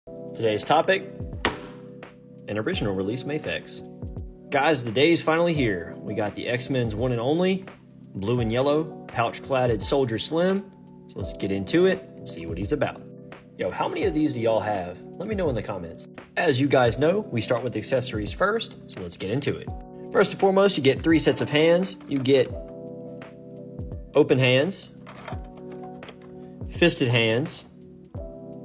Today's topic, an original release Mafex. Guys, the day's finally here. We got the X-Men's one and only, blue and yellow, pouch-cladded Soldier Slim. So let's get into it and see what he's about. Yo, how many of these do y'all have? Let me know in the comments. As you guys know, we start with accessories first, so let's get into it. First and foremost, you get 3 sets of hands. You get open hands, fisted hands.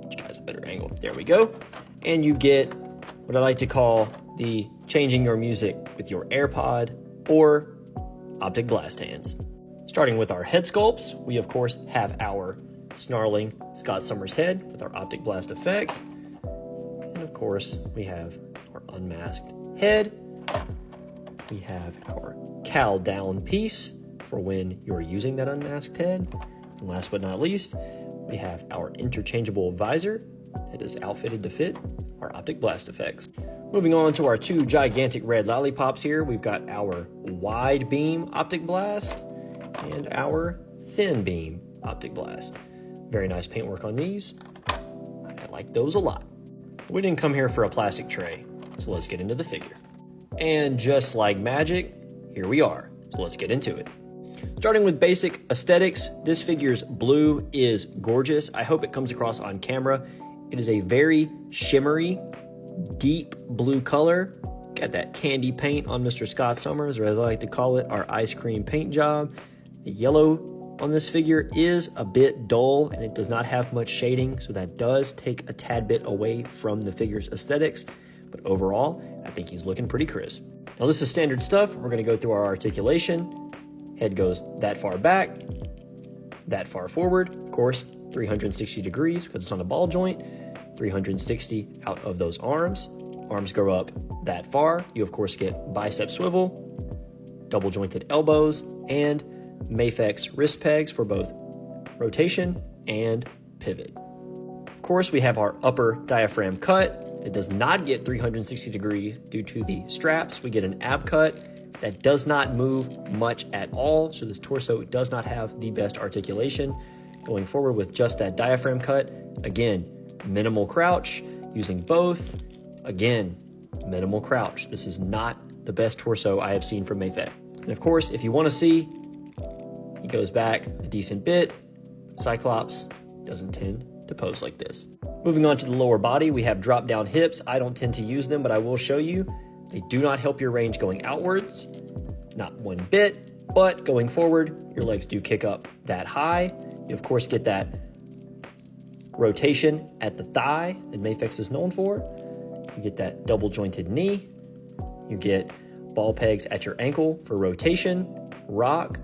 Get you guys a better angle. There we go. And you get what I like to call the changing your music with your AirPod or optic blast hands. Starting with our head sculpts, we of course have our snarling Scott Summers head with our optic blast effect. And of course, we have our unmasked head. We have our cowl down piece for when you're using that unmasked head. And last but not least, we have our interchangeable visor that is outfitted to fit our optic blast effects. Moving on to our 2 gigantic red lollipops here, we've got our wide beam optic blast and our thin beam optic blast. Very nice paintwork on these. I like those a lot. We didn't come here for a plastic tray, so let's get into the figure. And just like magic, here we are. So let's get into it. Starting with basic aesthetics, this figure's blue is gorgeous. I hope it comes across on camera. It is a very shimmery, deep blue color. Got that candy paint on Mr. Scott Summers, or as I like to call it, our ice cream paint job. The yellow on this figure is a bit dull and it does not have much shading, so that does take a tad bit away from the figure's aesthetics. But overall, I think he's looking pretty crisp. Now this is standard stuff. We're gonna go through our articulation. Head goes that far back, that far forward, of course, 360 degrees because it's on a ball joint, 360 out of those arms. Arms go up that far. You of course get bicep swivel, double jointed elbows, and Mafex wrist pegs for both rotation and pivot. Of course, we have our upper diaphragm cut. It does not get 360 degrees due to the straps. We get an ab cut that does not move much at all. So this torso does not have the best articulation. Going forward with just that diaphragm cut, again, minimal crouch, using both, again, minimal crouch. This is not the best torso I have seen from Mafex. And of course, if you want to see, he goes back a decent bit. Cyclops doesn't tend to pose like this. Moving on to the lower body, we have drop down hips. I don't tend to use them, but I will show you. They do not help your range going outwards, not one bit, but going forward, your legs do kick up that high. You of course get that rotation at the thigh that Mafex is known for. You get that double jointed knee. You get ball pegs at your ankle for rotation, rock,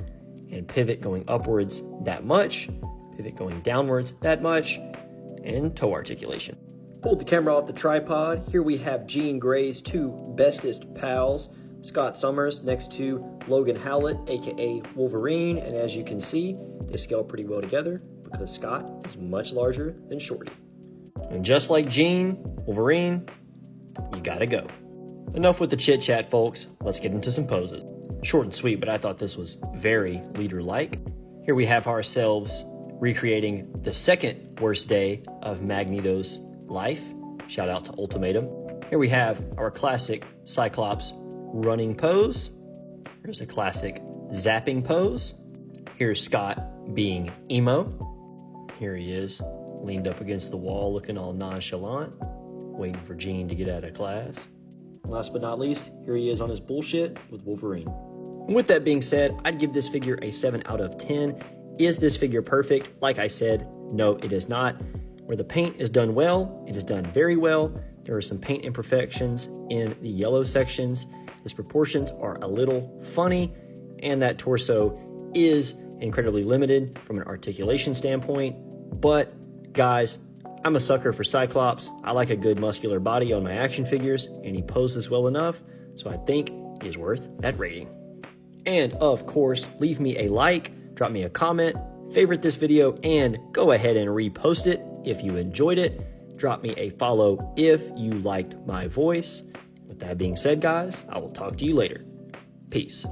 and pivot going upwards that much, pivot going downwards that much, and toe articulation. Pulled the camera off the tripod. Here we have Jean Grey's 2 bestest pals, Scott Summers next to Logan Howlett, aka Wolverine, and as you can see, they scale pretty well together because Scott is much larger than Shorty. And just like Jean, Wolverine, you gotta go. Enough with the chit chat, folks. Let's get into some poses. Short and sweet, but I thought this was very leader-like. Here we have ourselves recreating the second worst day of Magneto's life. Shout out to Ultimatum. Here we have our classic Cyclops running pose. Here's a classic zapping pose. Here's Scott being emo. Here he is, leaned up against the wall looking all nonchalant, waiting for Jean to get out of class. Last but not least, here he is on his bullshit with Wolverine. And with that being said, I'd give this figure a 7 out of 10. Is this figure perfect? Like I said, no, it is not. Where the paint is done well, it is done very well. There are some paint imperfections in the yellow sections. His proportions are a little funny, and that torso is incredibly limited from an articulation standpoint. But guys, I'm a sucker for Cyclops. I like a good muscular body on my action figures, and he poses well enough, so I think he is worth that rating. And of course, leave me a like, drop me a comment, favorite this video, and go ahead and repost it if you enjoyed it. Drop me a follow if you liked my voice. With that being said, guys, I will talk to you later. Peace.